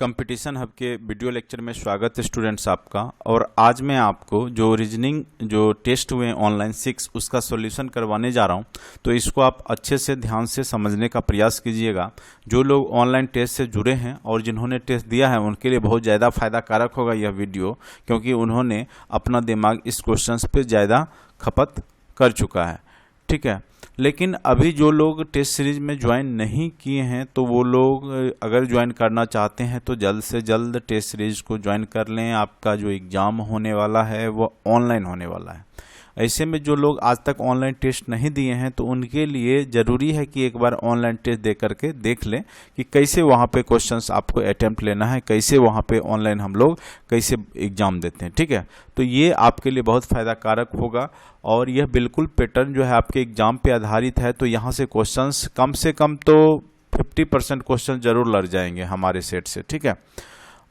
Competition hub के video lecture में स्वागत है स्टूडेंट्स आपका। और आज मैं आपको जो रीजनिंग जो टेस्ट हुए ऑनलाइन 6 उसका सॉल्यूशन करवाने जा रहा हूं, तो इसको आप अच्छे से ध्यान से समझने का प्रयास कीजिएगा। जो लोग ऑनलाइन टेस्ट से जुड़े हैं और जिन्होंने टेस्ट दिया है उनके लिए बहुत ज़्यादा फायदा कारक होगा यह वीडियो, क्योंकि उन्होंने अपना दिमाग इस क्वेश्चन पे ज़्यादा खपत कर चुका है। ठीक है, लेकिन अभी जो लोग टेस्ट सीरीज में ज्वाइन नहीं किए हैं तो वो लोग अगर ज्वाइन करना चाहते हैं तो जल्द से जल्द टेस्ट सीरीज को ज्वाइन कर लें। आपका जो एग्ज़ाम होने वाला है वो ऑनलाइन होने वाला है। ऐसे में जो लोग आज तक ऑनलाइन टेस्ट नहीं दिए हैं तो उनके लिए ज़रूरी है कि एक बार ऑनलाइन टेस्ट दे करके देख लें कि कैसे वहाँ पे क्वेश्चंस आपको अटेम्प्ट लेना है, कैसे वहाँ पे ऑनलाइन हम लोग कैसे एग्ज़ाम देते हैं। ठीक है, तो ये आपके लिए बहुत फ़ायदा कारक होगा और यह बिल्कुल पैटर्न जो है आपके एग्ज़ाम पे आधारित है। तो यहाँ से क्वेश्चंस कम से कम तो 50% क्वेश्चन ज़रूर लग जाएंगे हमारे सेट से। ठीक है,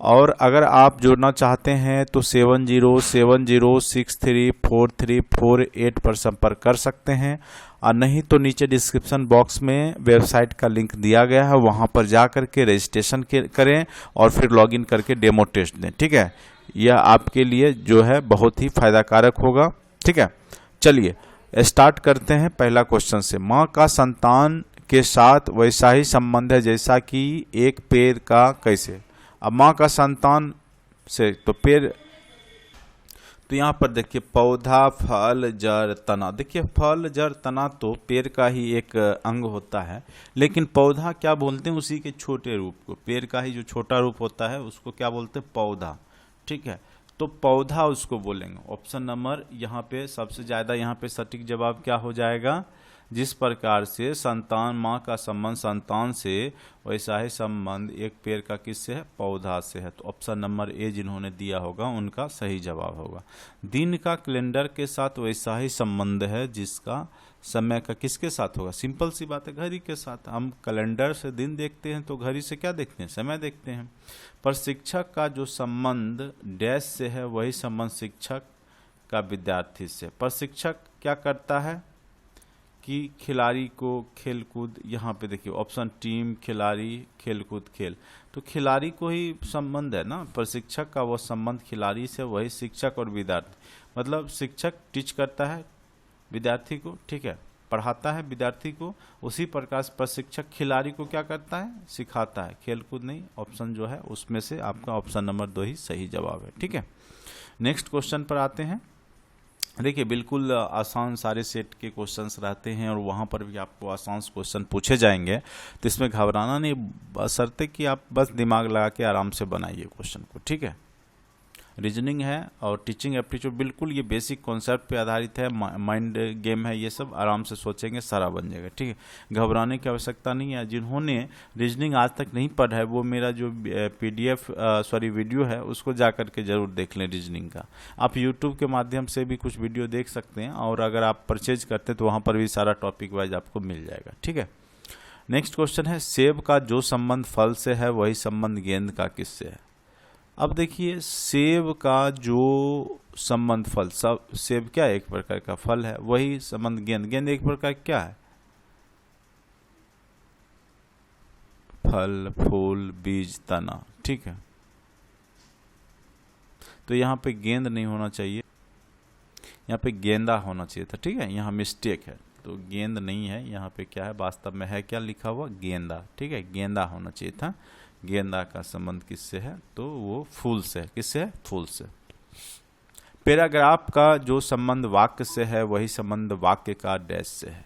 और अगर आप जुड़ना चाहते हैं तो 7070634348 पर संपर्क कर सकते हैं, और नहीं तो नीचे डिस्क्रिप्शन बॉक्स में वेबसाइट का लिंक दिया गया है, वहां पर जा करके रजिस्ट्रेशन करें और फिर लॉगिन करके डेमो टेस्ट दें। ठीक है, यह आपके लिए जो है बहुत ही फायदा कारक होगा। ठीक है, चलिए स्टार्ट करते हैं पहला क्वेश्चन से। माँ का संतान के साथ वैसा ही संबंध है जैसा कि एक पेड़ का कैसे। अब माँ का संतान से तो पेड़, तो यहाँ पर देखिए पौधा फल जड़ तना। देखिए फल जड़ तना तो पेड़ का ही एक अंग होता है, लेकिन पौधा क्या बोलते हैं उसी के छोटे रूप को, पेड़ का ही जो छोटा रूप होता है उसको क्या बोलते हैं, पौधा। ठीक है, तो पौधा उसको बोलेंगे। ऑप्शन नंबर यहाँ पे सबसे ज़्यादा यहाँ पे सटीक जवाब क्या हो जाएगा, जिस प्रकार से संतान माँ का संबंध संतान से वैसा ही संबंध एक पेड़ का किससे है, पौधा से है। तो ऑप्शन नंबर ए जिन्होंने दिया होगा उनका सही जवाब होगा। दिन का कैलेंडर के साथ वैसा ही संबंध है जिसका समय का किसके साथ होगा, सिंपल सी बात है, घड़ी के साथ। हम कैलेंडर से दिन देखते हैं तो घड़ी से क्या देखते हैं, समय देखते हैं। पर शिक्षक का जो संबंध डैश से है वही संबंध शिक्षक का विद्यार्थी से। पर शिक्षक क्या करता है कि खिलाड़ी को खेलकूद, यहाँ पे देखिए ऑप्शन टीम खिलाड़ी खेलकूद खेल, तो खिलाड़ी को ही संबंध है ना, पर शिक्षक का वो संबंध खिलाड़ी से वही शिक्षक और विद्यार्थी, मतलब शिक्षक टीच करता है विद्यार्थी को, ठीक है, पढ़ाता है विद्यार्थी को, उसी प्रकार से प्रशिक्षक खिलाड़ी को क्या करता है, सिखाता है, खेलकूद नहीं। ऑप्शन जो है उसमें से आपका ऑप्शन नंबर 2 ही सही जवाब है। ठीक है, नेक्स्ट क्वेश्चन पर आते हैं। देखिए बिल्कुल आसान सारे सेट के क्वेश्चंस रहते हैं और वहाँ पर भी आपको आसान क्वेश्चन पूछे जाएंगे, तो इसमें घबराना नहीं, बशर्ते कि आप बस दिमाग लगा के आराम से बनाइए क्वेश्चन को। ठीक है, रीजनिंग है और टीचिंग एप्टीट्यूड, बिल्कुल ये बेसिक कॉन्सेप्ट पे आधारित है, माइंड गेम है, ये सब आराम से सोचेंगे सारा बन जाएगा। ठीक है, घबराने की आवश्यकता नहीं है। जिन्होंने रीजनिंग आज तक नहीं पढ़ा है वो मेरा जो वीडियो है उसको जा करके जरूर देख लें रीजनिंग का। आप यूट्यूब के माध्यम से भी कुछ वीडियो देख सकते हैं, और अगर आप परचेज करते हैं तो वहाँ पर भी सारा टॉपिक वाइज आपको मिल जाएगा। ठीक है, नेक्स्ट क्वेश्चन है, सेब का जो संबंध फल से है वही संबंध गेंद का किससे है। अब देखिए सेब का जो संबंध फल, सब सेब क्या है, एक प्रकार का फल है, वही संबंध गेंद, गेंद एक प्रकार क्या है, फल फूल बीज तना। ठीक है, तो यहाँ पे गेंद नहीं होना चाहिए, यहाँ पे गेंदा होना चाहिए था। ठीक है, यहाँ मिस्टेक है, तो गेंद नहीं है, यहाँ पे क्या है, वास्तव में है क्या लिखा हुआ, गेंदा। ठीक है, गेंदा होना चाहिए था। गेंदा का संबंध किससे है, तो वो फूल से है। किससे है, फूल से। पैराग्राफ का जो संबंध वाक्य से है वही संबंध वाक्य का डैश से है।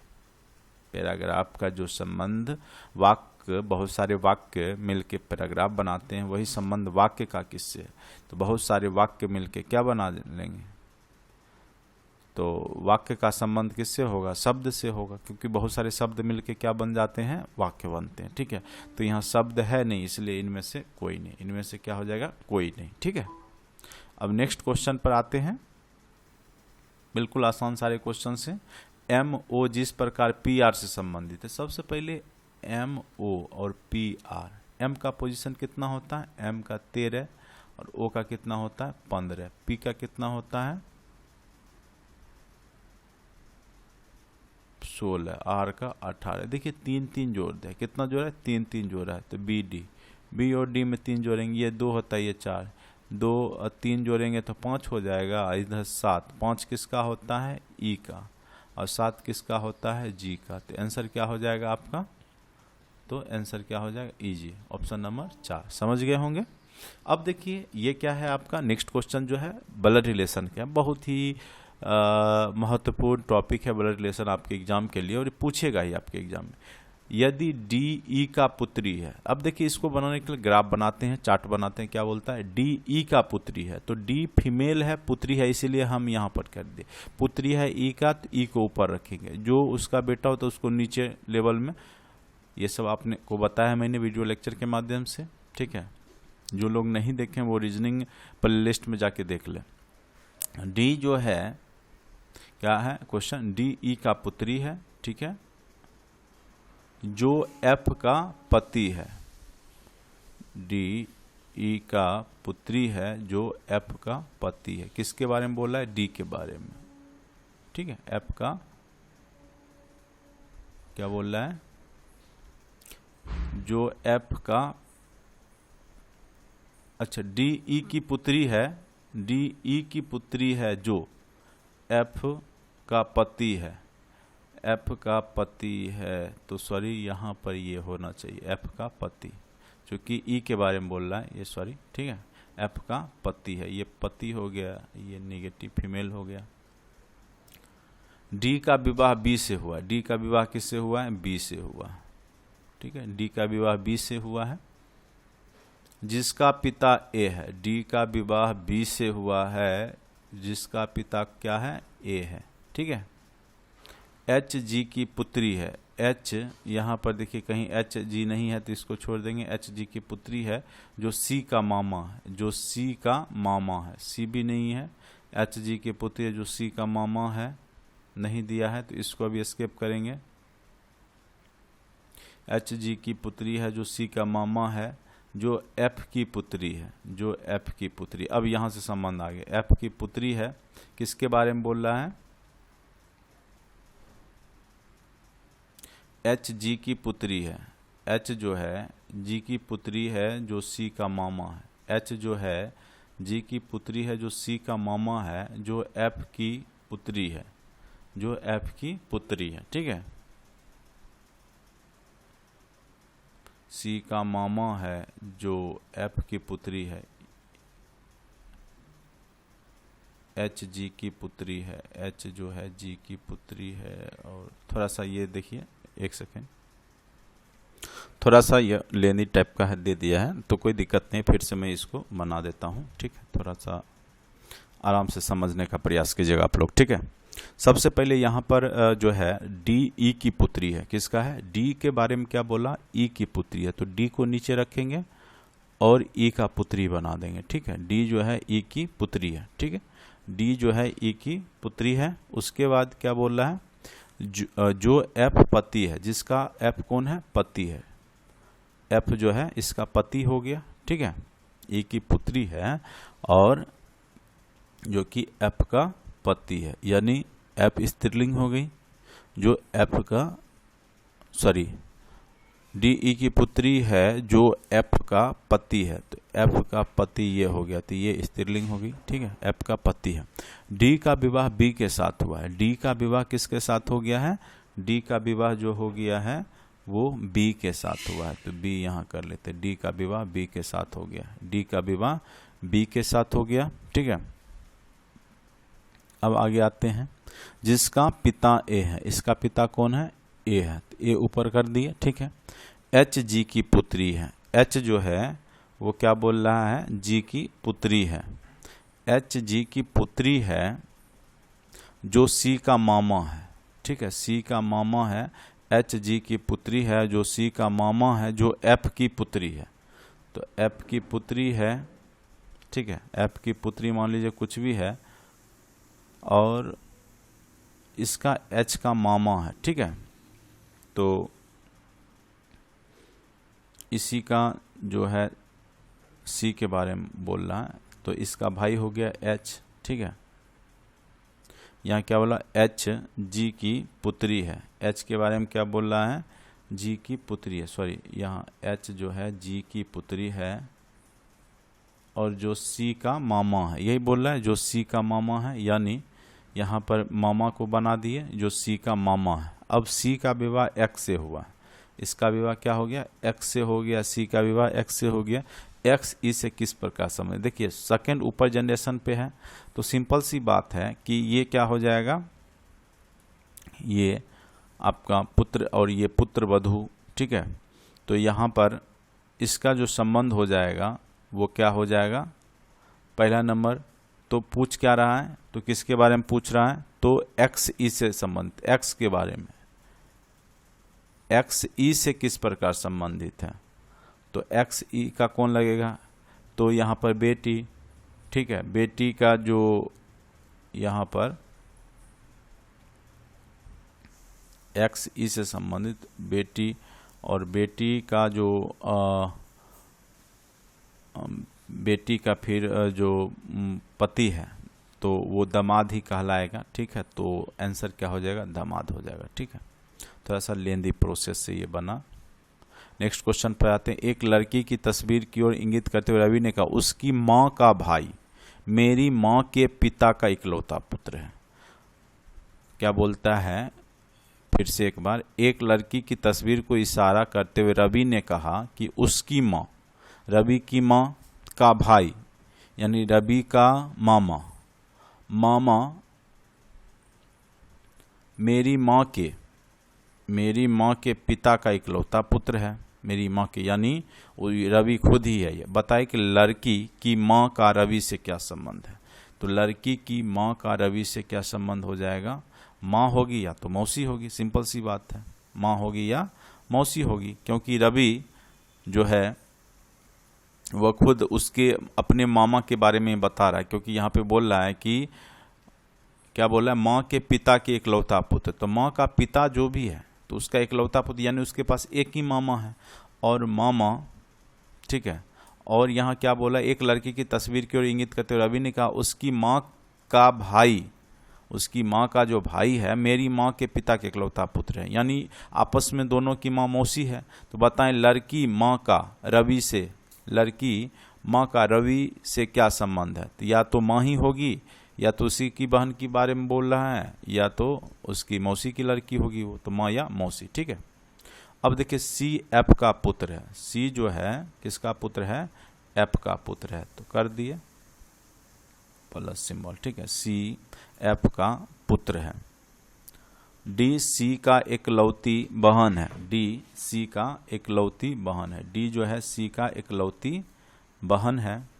पैराग्राफ का जो संबंध वाक्य, बहुत सारे वाक्य मिलके पैराग्राफ बनाते हैं, वही संबंध वाक्य का किससे है, तो बहुत सारे वाक्य मिलके क्या बना लेंगे, तो वाक्य का संबंध किससे होगा, शब्द से होगा, क्योंकि बहुत सारे शब्द मिलके क्या बन जाते हैं, वाक्य बनते हैं। ठीक है, तो यहाँ शब्द है नहीं, इसलिए इनमें से कोई नहीं, इनमें से क्या हो जाएगा, कोई नहीं। ठीक है, अब नेक्स्ट क्वेश्चन पर आते हैं। बिल्कुल आसान सारे क्वेश्चन से। एम ओ जिस प्रकार पी आर से संबंधित है, सबसे पहले एम ओ और पी आर, एम का पोजीशन कितना होता है, एम का 13 और ओ का कितना होता है, 15, पी का कितना होता है, 16, आर का 18। देखिए 3 3 जोड़ दे, कितना जोड़ा है, 3 3 जोड़ा है, तो बी डी बी और डी में 3 जोड़ेंगे, ये 2 होता है, ये 4, 2 और 3 जोड़ेंगे तो 5 हो जाएगा, इधर 7, 5 किसका होता है, ई का, और 7 किसका होता है, जी का। तो आंसर क्या हो जाएगा आपका, तो आंसर क्या हो जाएगा, ई जी, ऑप्शन नंबर 4। समझ गए होंगे। अब देखिए ये क्या है आपका नेक्स्ट क्वेश्चन जो है ब्लड रिलेशन का, बहुत ही महत्वपूर्ण टॉपिक है ब्लड रिलेशन आपके एग्जाम के लिए, और पूछेगा ही आपके एग्जाम में। यदि डी ई का पुत्री है, अब देखिए इसको बनाने के लिए ग्राफ बनाते हैं, चार्ट बनाते हैं, क्या बोलता है, डी ई का पुत्री है, तो डी फीमेल है, पुत्री है, इसीलिए हम यहाँ पर कर दिए, पुत्री है ई का, तो ई को ऊपर रखेंगे, जो उसका बेटा हो तो उसको नीचे लेवल में। ये सब आपने को बताया मैंने वीडियो लेक्चर के माध्यम से, ठीक है। जो लोग नहीं देखें वो रीजनिंग प्लेलिस्ट में जाके देख ले। डी जो है क्या है क्वेश्चन, डी ई का पुत्री है, ठीक है, जो एफ का पति है, डी ई का पुत्री है जो एफ का पति है। किसके बारे में बोला है, डी के बारे में, ठीक है, एफ का क्या बोल रहा है, जो एफ का, अच्छा डी ई की पुत्री है, डी ई की पुत्री है जो एफ का पति है, एफ का पति है, तो सॉरी यहाँ पर ये होना चाहिए एफ का पति, क्योंकि ई के बारे में बोल रहा है ये, सॉरी, ठीक है, एफ का पति है, ये पति हो गया, ये नेगेटिव फीमेल हो गया। डी का विवाह बी से हुआ, डी का विवाह किससे हुआ है, बी से हुआ, ठीक है, डी का विवाह बी से हुआ है, जिसका पिता ए है, डी का विवाह बी से हुआ है, जिसका पिता क्या है, ए है, ठीक है। एच जी की पुत्री है, एच यहाँ पर देखिए कहीं एच जी नहीं है तो इसको छोड़ देंगे, एच जी की पुत्री है जो सी का मामा है, जो सी का मामा है, सी भी नहीं है, एच जी की पुत्री है जो सी का मामा है, नहीं दिया है तो इसको अभी स्किप करेंगे। एच जी की पुत्री है जो सी का मामा है, जो एफ की पुत्री है, जो एफ की पुत्री, अब यहाँ से संबंध आ गया, एफ की पुत्री है, किसके बारे में बोल रहा है, एच जी की पुत्री है, एच जो है जी की पुत्री है जो सी का मामा है, एच जो है जी की पुत्री है जो सी का मामा है, जो एफ की पुत्री है, जो एफ की पुत्री है, ठीक है, सी का मामा है जो एफ की पुत्री है, एच जी की पुत्री है, एच जो है जी की पुत्री है, और थोड़ा सा ये देखिए, एक सेकेंड, थोड़ा सा ये लेनी टाइप का है दे दिया है तो कोई दिक्कत नहीं, फिर से मैं इसको बना देता हूँ, ठीक है, थोड़ा सा आराम से समझने का प्रयास कीजिएगा आप लोग, ठीक है। सबसे पहले यहाँ पर जो है डी ई की पुत्री है, किसका है, डी के बारे में क्या बोला, ई की पुत्री है, तो डी को नीचे रखेंगे और ई का पुत्री बना देंगे, ठीक है, डी जो है ई की पुत्री है, ठीक है, डी जो है ई की पुत्री है। उसके बाद क्या बोल रहा है, जो एफ पति है, जिसका एफ कौन है, पति है, एफ जो है इसका पति हो गया, ठीक है, ई की पुत्री है और जो कि एफ का पति है, यानी एफ स्त्रीलिंग हो गई, जो एफ का, सॉरी, डी ई की पुत्री है जो एफ का पति है, तो एफ का पति ये हो गया, तो ये स्त्रीलिंग हो गई, ठीक है, एफ का पति है। डी का विवाह बी के साथ हुआ है, डी का विवाह किसके साथ हो गया है, डी का विवाह जो हो गया है वो बी के साथ हुआ है, तो बी यहाँ कर लेते, डी का विवाह बी के साथ हो गया, डी का विवाह बी के साथ हो गया, ठीक है। अब आगे आते हैं, जिसका पिता ए है, इसका पिता कौन है, ए है, तो ए ऊपर कर दिए, ठीक है। एच जी की पुत्री है, एच जो है वो क्या बोल रहा है, जी की पुत्री है, एच जी की पुत्री है जो सी का मामा है, ठीक है, सी का मामा है, एच जी की पुत्री है जो सी का मामा है, जो एफ की पुत्री है, तो एफ की पुत्री है, ठीक है, एफ की पुत्री मान लीजिए कुछ भी है और इसका एच का मामा है, ठीक है, तो इसी का जो है सी के बारे में बोल रहा है, तो इसका भाई हो गया एच, ठीक है, यहाँ क्या बोला, एच जी की पुत्री है, एच के बारे में क्या बोल रहा है, जी की पुत्री है, सॉरी यहाँ एच जो है जी की पुत्री है, और जो सी का मामा है, यही बोल रहा है जो सी का मामा है, यानी यहाँ पर मामा को बना दिए जो सी का मामा है। अब सी का विवाह एक्स से हुआ, इसका विवाह क्या हो गया, एक्स से हो गया, सी का विवाह एक्स से हो गया। एक्स ई से किस प्रकार समझ, देखिए सेकंड ऊपर जनरेशन पे है, तो सिंपल सी बात है कि ये क्या हो जाएगा, ये आपका पुत्र और ये पुत्र वधू, ठीक है। तो यहाँ पर इसका जो संबंध हो जाएगा वो क्या हो जाएगा, पहला नंबर तो पूछ क्या रहा है, तो किसके बारे में पूछ रहा है, तो एक्स ई से संबंध, एक्स के बारे में, एक्स ई से किस प्रकार संबंधित है, तो एक्स ई का कौन लगेगा, तो यहाँ पर बेटी, ठीक है, बेटी का जो यहाँ पर एक्स ई से संबंधित बेटी, और बेटी का जो बेटी का फिर जो पति है तो वो दामाद ही कहलाएगा, ठीक है। तो आंसर क्या हो जाएगा, दामाद हो जाएगा, ठीक है। थोड़ा सा लेंदी प्रोसेस से ये बना। नेक्स्ट क्वेश्चन पर आते हैं। एक लड़की की तस्वीर की ओर इंगित करते हुए रवि ने कहा, उसकी माँ का भाई मेरी माँ के पिता का इकलौता पुत्र है। क्या बोलता है, फिर से एक बार, एक लड़की की तस्वीर को इशारा करते हुए रवि ने कहा कि उसकी माँ, रवि की माँ का भाई यानी रवि का मामा, मामा मेरी माँ के पिता का इकलौता पुत्र है। मेरी माँ के यानी रवि खुद ही है। ये बताए कि लड़की की माँ का रवि से क्या संबंध है, तो लड़की की माँ का रवि से क्या संबंध हो जाएगा, माँ होगी या तो मौसी होगी, सिंपल सी बात है, माँ होगी या मौसी होगी, क्योंकि रवि जो है वह खुद उसके अपने मामा के बारे में बता रहा है, क्योंकि यहाँ पे बोल रहा है कि क्या बोल रहा है, माँ के पिता के इकलौता पुत्र, तो माँ का पिता जो भी है तो उसका इकलौता पुत्र, यानी उसके पास एक ही मामा है और मामा, ठीक है। और यहाँ क्या बोला, एक लड़की की तस्वीर की ओर इंगित करते हुए रवि ने कहा उसकी माँ का भाई, उसकी माँ का जो भाई है मेरी माँ के पिता के इकलौता पुत्र है, यानी आपस में दोनों की माँ मौसी है। तो बताएं लड़की माँ का रवि से, लड़की माँ का रवि से क्या संबंध है, तो या तो माँ ही होगी, या तो उसी की बहन के बारे में बोल रहा है, या तो उसकी मौसी की लड़की होगी वो, तो माँ या मौसी, ठीक है। अब देखिए सी एफ का पुत्र है, सी जो है किसका पुत्र है, एफ का पुत्र है, तो कर दिए प्लस सिंबल, ठीक है। सी एफ का पुत्र है। डी सी का इकलौती बहन है, डी सी का इकलौती बहन है, डी जो है सी का इकलौती बहन है।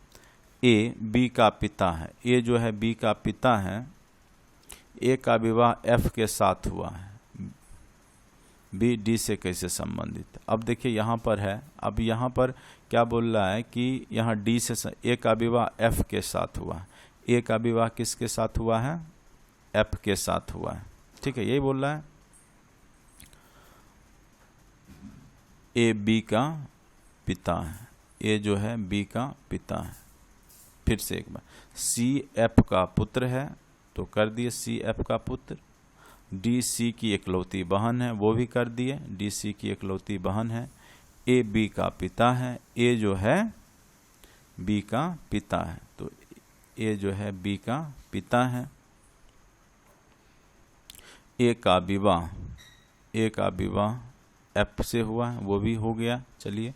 ए बी का पिता है, ए जो है बी का पिता है। ए का विवाह एफ के साथ हुआ है, बी डी से कैसे संबंधित, अब देखिए यहाँ पर है, अब यहाँ पर क्या बोल रहा है कि यहाँ डी से, ए का विवाह एफ के साथ हुआ है, ए का विवाह किसके साथ हुआ है, एफ के साथ हुआ है, ठीक है, यही बोल रहा है। ए बी का पिता है, ए जो है बी का पिता है। फिर से एक बार, सी एफ का पुत्र है, तो कर दिए सी एफ का पुत्र। डी सी की इकलौती बहन है, वो भी कर दिए, डी सी की इकलौती बहन है। ए बी का पिता है, ए जो है बी का पिता है, तो ए जो है बी का पिता है। ए का विवाह, ए का विवाह एफ से हुआ है, वो भी हो गया। चलिए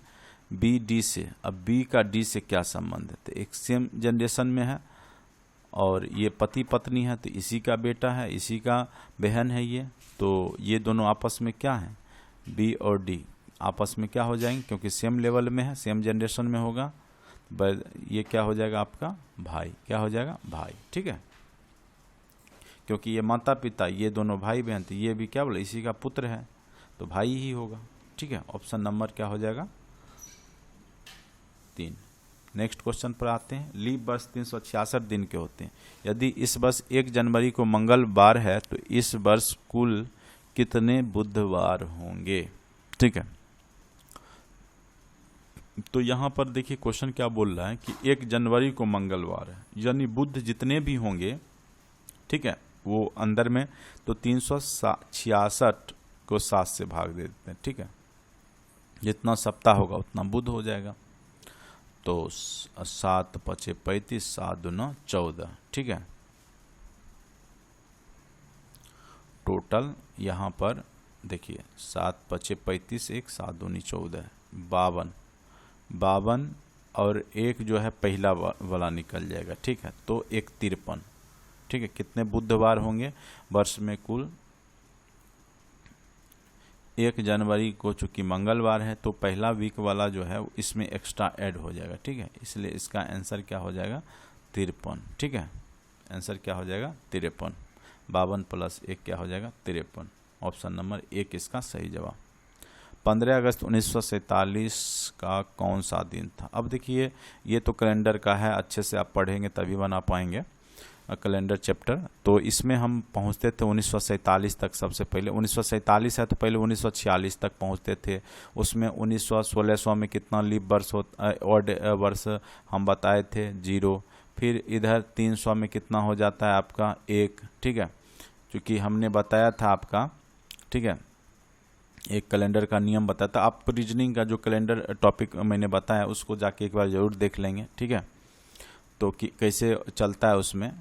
बी डी से, अब बी का डी से क्या संबंध है, तो एक सेम जनरेशन में है और ये पति पत्नी है, तो इसी का बेटा है, इसी का बहन है ये, तो ये दोनों आपस में क्या है, बी और डी आपस में क्या हो जाएंगे, क्योंकि सेम लेवल में है, सेम जनरेशन में होगा, ये क्या हो जाएगा आपका भाई, क्या हो जाएगा भाई, ठीक है। क्योंकि ये माता पिता, ये दोनों भाई बहन, तो ये भी क्या बोले इसी का पुत्र है, तो भाई ही होगा, ठीक है। ऑप्शन नंबर क्या हो जाएगा 3। नेक्स्ट क्वेश्चन पर आते हैं। लीप वर्ष 366 दिन के होते हैं। यदि इस वर्ष 1 जनवरी को मंगलवार है तो इस वर्ष कुल कितने बुधवार होंगे, ठीक है। तो यहाँ पर देखिए क्वेश्चन क्या बोल रहा है कि 1 जनवरी को मंगलवार है, यानी बुध जितने भी होंगे, ठीक है, वो अंदर में, तो 366 को 7 से भाग दे देते हैं, ठीक है। जितना सप्ताह होगा उतना बुध हो जाएगा। तो 7 × 5 = 35, 7 × 2 = 14। ठीक है, टोटल यहाँ पर देखिए 7 × 5 = 35, 1 7 2 = 14, 52 और एक जो है पहला वाला निकल जाएगा। ठीक है, तो 1 53। ठीक है, कितने बुधवार होंगे वर्ष में? कुल 1 जनवरी को चूंकि मंगलवार है तो पहला वीक वाला जो है इसमें एक्स्ट्रा ऐड हो जाएगा। ठीक है, इसलिए इसका आंसर क्या हो जाएगा? 53। ठीक है, आंसर क्या हो जाएगा? 53। 52 + 1 क्या हो जाएगा? 53। ऑप्शन नंबर 1 इसका सही जवाब। 15 अगस्त 1947 का कौन सा दिन था? अब देखिए ये तो कैलेंडर का है, अच्छे से आप पढ़ेंगे तभी बना पाएंगे कैलेंडर चैप्टर। तो इसमें हम पहुंचते थे 1947 तक। सबसे पहले 1947 है तो पहले 1946 तक पहुंचते थे। उसमें 1916 में कितना लीप वर्ष होता, ऑड वर्ष हम बताए थे 0। फिर इधर 300 में कितना हो जाता है आपका 1। ठीक है, क्योंकि हमने बताया था आपका, ठीक है, एक कैलेंडर का नियम बताया था। आप रीजनिंग का जो कैलेंडर टॉपिक मैंने बताया उसको जाके एक बार ज़रूर देख लेंगे। ठीक है, तो कि कैसे चलता है उसमें।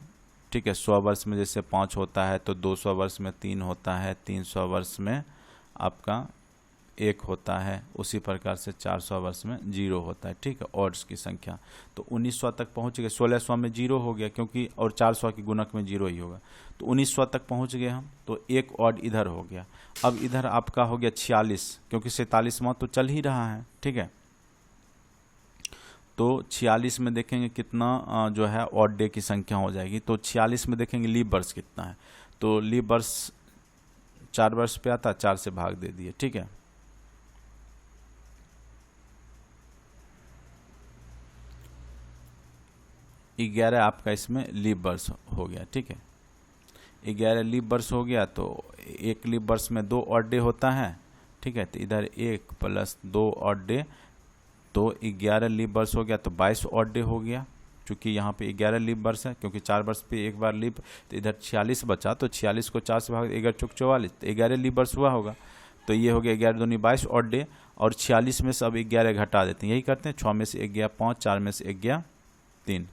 ठीक है, 100 वर्ष में जैसे 5 होता है तो 200 वर्ष में 3 होता है, 300 वर्ष में आपका 1 होता है, उसी प्रकार से 400 वर्ष में 0 होता है। ठीक है, ऑड्स की संख्या। तो 1900 तक पहुंच गए, 1600 में 0 हो गया क्योंकि, और 400 की गुणक में 0 ही होगा। तो 1900 तक पहुंच गए हम, तो एक ऑड इधर हो गया। अब इधर आपका हो गया 46, क्योंकि 47वां तो चल ही रहा है। ठीक है, तो 46 में देखेंगे कितना जो है ऑड डे की संख्या हो जाएगी। तो 46 में देखेंगे लीप वर्ष कितना है, तो लीप वर्ष 4 वर्ष पे आता, 4 से भाग दे दिए। ठीक है, ग्यारह आपका इसमें लीप वर्ष हो गया। ठीक है, 11 लीप वर्ष हो गया, तो एक लीप वर्ष में 2 ऑड डे होता है। ठीक है, तो इधर 1 + 2 ऑड डे, तो 11 लीप वर्ष हो गया, तो 22 ऑड डे हो गया। क्योंकि यहाँ पे 11 लीप वर्ष है, क्योंकि 4 वर्ष पे एक बार लीप, तो इधर 46 बचा, तो 46 को 4 से भाग, 11 × 4 = 44, तो 11 लीप वर्ष हुआ होगा। तो ये हो गया 11 दूनी 22 ऑड डे, और 46 में से अब 11 घटा देते हैं, यही करते हैं। 6 में से 1 गया 5, 4 में से 1 गया 3,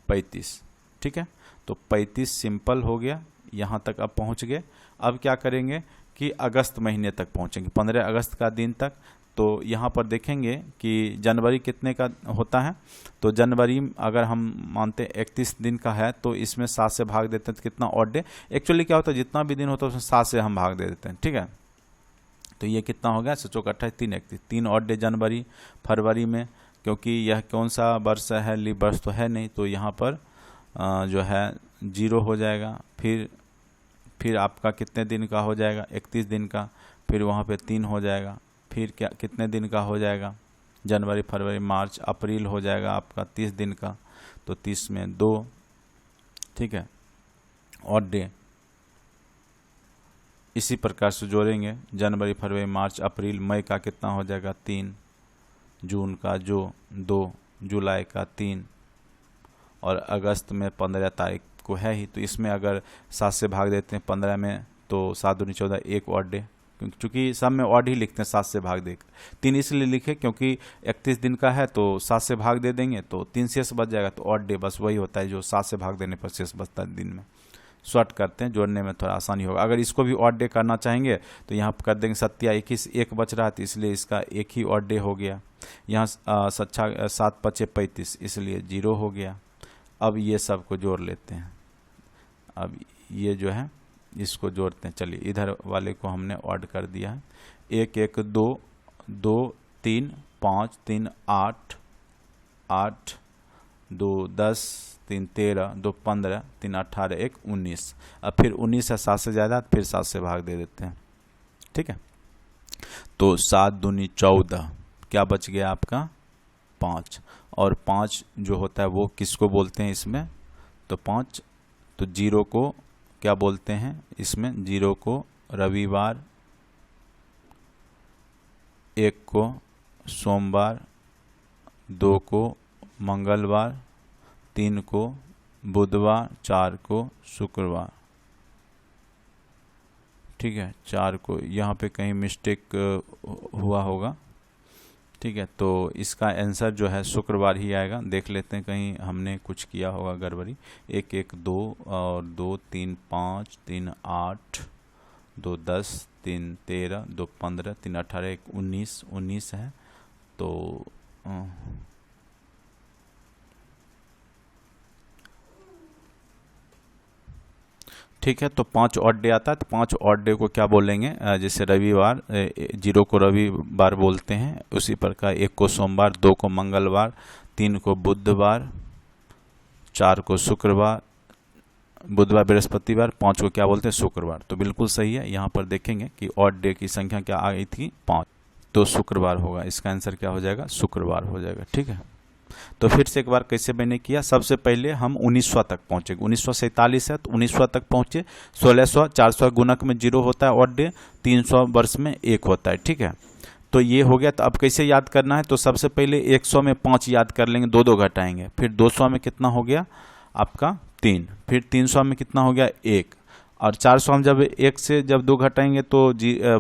35। ठीक है, तो 35 सिंपल हो गया, यहाँ तक अब पहुँच गए। अब क्या करेंगे कि अगस्त महीने तक पहुँचेंगे, 15 अगस्त का दिन तक। तो यहाँ पर देखेंगे कि जनवरी कितने का होता है, तो जनवरी अगर हम मानते 31 दिन का है तो इसमें 7 से भाग देते हैं, तो कितना ऑड डे। एक्चुअली क्या होता है, जितना भी दिन होता है उसमें 7 से हम भाग दे देते हैं। ठीक है, तो ये कितना हो गया, 7 × 28 = 3, 31, 3 ऑड डे जनवरी। फरवरी में, क्योंकि यह कौन सा वर्ष है, लीप वर्ष तो है नहीं, तो यहाँ पर जो है 0 हो जाएगा। फिर आपका कितने दिन का हो जाएगा, 31 दिन का। फिर वहाँ पे 3 हो जाएगा। फिर क्या कितने दिन का हो जाएगा, जनवरी, फरवरी, मार्च, अप्रैल हो जाएगा आपका 30 दिन का, तो 30 में 2। ठीक है, ऑड डे इसी प्रकार से जोड़ेंगे, जनवरी, फरवरी, मार्च, अप्रैल। मई का कितना हो जाएगा 3, जून का जो 2, जुलाई का 3, और अगस्त में 15 तारीख को है ही, तो इसमें अगर 7 से भाग देते हैं 15 में, तो 7 दूनी 14, 1 ऑड डे। क्योंकि सब में ऑड ही लिखते हैं, 7 से भाग दे। 3 इसलिए लिखे क्योंकि 31 दिन का है, तो 7 से भाग दे देंगे तो 3 शेष बच जाएगा, तो ऑड डे बस वही होता है जो 7 से भाग देने पर शेष बचता है दिन में। शॉर्ट करते हैं, जोड़ने में थोड़ा आसानी होगा। अगर इसको भी ऑड डे करना चाहेंगे तो यहाँ पर कर देंगे 7 या 21, 1 बच रहा था इसलिए इसका 1 ही ऑड डे हो गया। यहाँ 7 × 5 = 35, इसलिए 0 हो गया। अब ये सब को जोड़ लेते हैं, अब ये जो है इसको जोड़ते हैं। चलिए, इधर वाले को हमने ऑड कर दिया है। 1 1 2 2 3 5 3 8 8 2 10 3 13 2 15 3 18 1 19। अब फिर 19 है 7 से ज़्यादा, फिर 7 से भाग दे देते हैं। ठीक है, तो 7 दूनी 14, क्या बच गया आपका 5। और 5 जो होता है वो किसको बोलते हैं इसमें, तो 5, तो 0 को क्या बोलते हैं इसमें, 0 को रविवार, 1 को सोमवार, 2 को मंगलवार, 3 को बुधवार, 4 को शुक्रवार। ठीक है, 4 को यहाँ पे कहीं मिस्टेक हुआ होगा, ठीक है, तो इसका आंसर जो है शुक्रवार ही आएगा। देख लेते हैं कहीं हमने कुछ किया होगा गड़बड़ी। 1 1 2 और 2 3 5 3 8 2 10 3 13 2 15 3 18 1 19 है। तो ठीक है, तो 5 ऑड डे आता है, तो 5 ऑड डे को क्या बोलेंगे, जैसे रविवार 0 को रविवार बोलते हैं, उसी प्रकार 1 को सोमवार, 2 को मंगलवार, 3 को बुधवार, 4 को शुक्रवार, बुधवार बृहस्पतिवार, 5 को क्या बोलते हैं, शुक्रवार। तो बिल्कुल सही है। यहाँ पर देखेंगे कि ऑड डे की संख्या क्या आ गई थी, 5, तो शुक्रवार होगा। इसका आंसर क्या हो जाएगा, शुक्रवार हो जाएगा। ठीक है, तो फिर से एक बार कैसे मैंने किया, सबसे पहले हम 1900 तक पहुंचे। 1947 है तो 1900 तक पहुंचे। 1600 400 गुणक में 0 होता है ऑड डे, 300 वर्ष में 1 होता है। ठीक है, तो ये हो गया। तो अब कैसे याद करना है, तो सबसे पहले 100 में 5 याद कर लेंगे, 2 घटाएंगे। फिर 200 में कितना हो गया आपका 3, फिर 300 में कितना हो गया 1, और 400 हम जब 1 से जब 2 घटाएंगे तो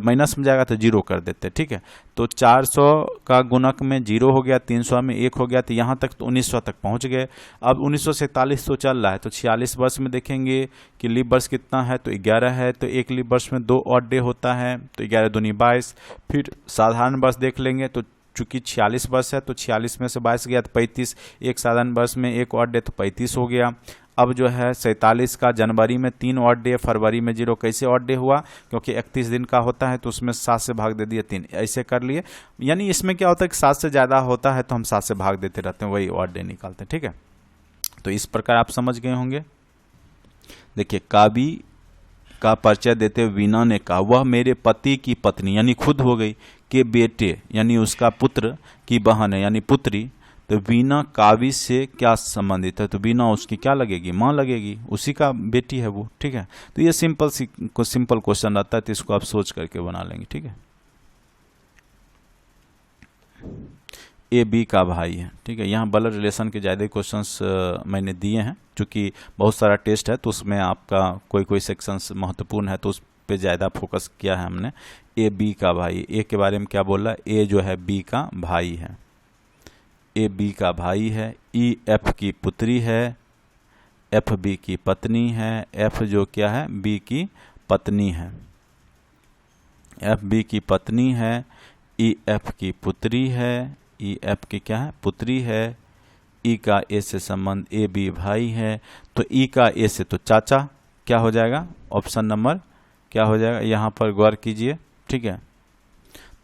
माइनस में जाएगा तो 0 कर देते हैं। ठीक है, तो 400 का गुणक में 0 हो गया, 300 में 1 हो गया, तो यहाँ तक तो 1900 तक पहुँच गए। अब 1947 तो चल रहा है, तो 46 वर्ष में देखेंगे कि लीप वर्ष कितना है, तो 11 है। तो एक लीप वर्ष में 2 ऑड डे होता है, तो 11 दूनी 22। फिर साधारण वर्ष देख लेंगे, तो चूंकि 46 वर्ष है तो 46 में से 22 गया तो 35। एक साधारण वर्ष में 1 ऑड डे तो 35 हो गया। अब जो है 47 का जनवरी में 3 ऑड डे, फरवरी में 0। कैसे ऑड डे हुआ, क्योंकि 31 दिन का होता है तो उसमें 7 से भाग दे दिया 3, ऐसे कर लिए। यानी इसमें क्या होता है कि 7 से ज़्यादा होता है तो हम 7 से भाग देते रहते हैं, वही ऑड डे निकालते हैं। ठीक है, तो इस प्रकार आप समझ गए होंगे। देखिए, काबी का परिचय देते हुए वीना ने कहा, वह मेरे पति की पत्नी यानी खुद हो गई के बेटे यानी उसका पुत्र की बहन है यानी पुत्री। तो वीना कावी से क्या संबंधित है, तो वीना उसकी क्या लगेगी, माँ लगेगी, उसी का बेटी है वो। ठीक है, तो ये सिंपल क्वेश्चन रहता है, तो इसको आप सोच करके बना लेंगे। ठीक है, ए बी का भाई है। ठीक है, यहाँ ब्लड रिलेशन के ज़्यादा क्वेश्चंस मैंने दिए हैं, क्योंकि बहुत सारा टेस्ट है तो उसमें आपका कोई सेक्शंस महत्वपूर्ण है तो उस पे ज़्यादा फोकस किया है हमने। ए बी का भाई, ए के बारे में क्या बोल रहा है, ए जो है बी का भाई है, ए बी का भाई है। ई एफ की पुत्री है, एफ बी की पत्नी है, एफ जो क्या है बी की पत्नी है, एफ बी की पत्नी है, ई एफ की पुत्री है, ई एफ की क्या है पुत्री है, ई का ए से संबंध, ए बी भाई है, तो ई का ए से तो चाचा क्या हो जाएगा, ऑप्शन नंबर क्या हो जाएगा, यहाँ पर गौर कीजिए। ठीक है,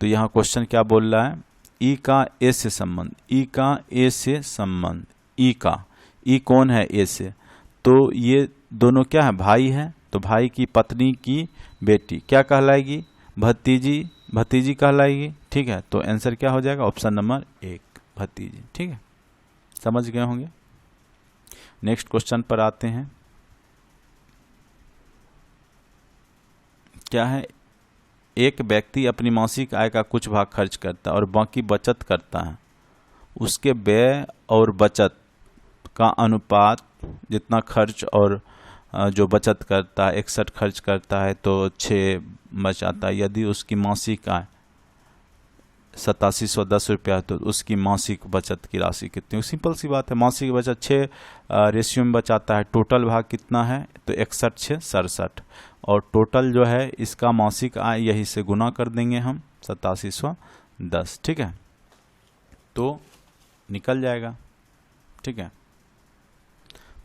तो यहाँ क्वेश्चन क्या बोल रहा है, ई का ए से संबंध, ई का ए से संबंध, ई का, ई कौन है ए से, तो ये दोनों क्या है भाई है, तो भाई की पत्नी की बेटी क्या कहलाएगी, भतीजी, भतीजी कहलाएगी। ठीक है, तो आंसर क्या हो जाएगा, ऑप्शन नंबर 1 भतीजी। ठीक है, समझ गए होंगे। नेक्स्ट क्वेश्चन पर आते हैं। क्या है, एक व्यक्ति अपनी मासिक आय का कुछ भाग खर्च करता है और बाकी बचत करता है, उसके व्यय और बचत का अनुपात जितना खर्च और जो बचत करता है 61 खर्च करता है तो 6 बचाता है। यदि उसकी मासिक आय 8710 रुपया तो उसकी मासिक बचत की राशि कितनी, सिंपल सी बात है, मासिक बचत 6 रेशियो में बचाता है। टोटल भाग कितना है, तो 61 6 67, और टोटल जो है इसका मासिक आय यही से गुना कर देंगे हम 8710। ठीक है, तो निकल जाएगा। ठीक है,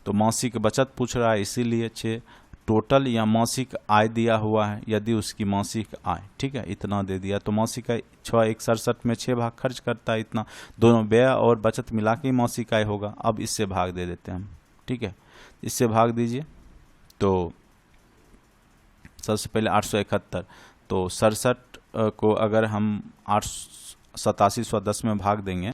तो मासिक बचत पूछ रहा है इसीलिए 6, टोटल या मासिक आय दिया हुआ है, यदि उसकी मासिक आय ठीक है इतना दे दिया तो मासिक आय 6 1 67 में 6 भाग खर्च करता है इतना, दोनों व्यय और बचत मिला के मासिक आय होगा। अब इससे भाग दे देते हैं हम। ठीक है, इससे भाग दीजिए, तो सबसे पहले 871, तो 67 को अगर हम 8710 में भाग देंगे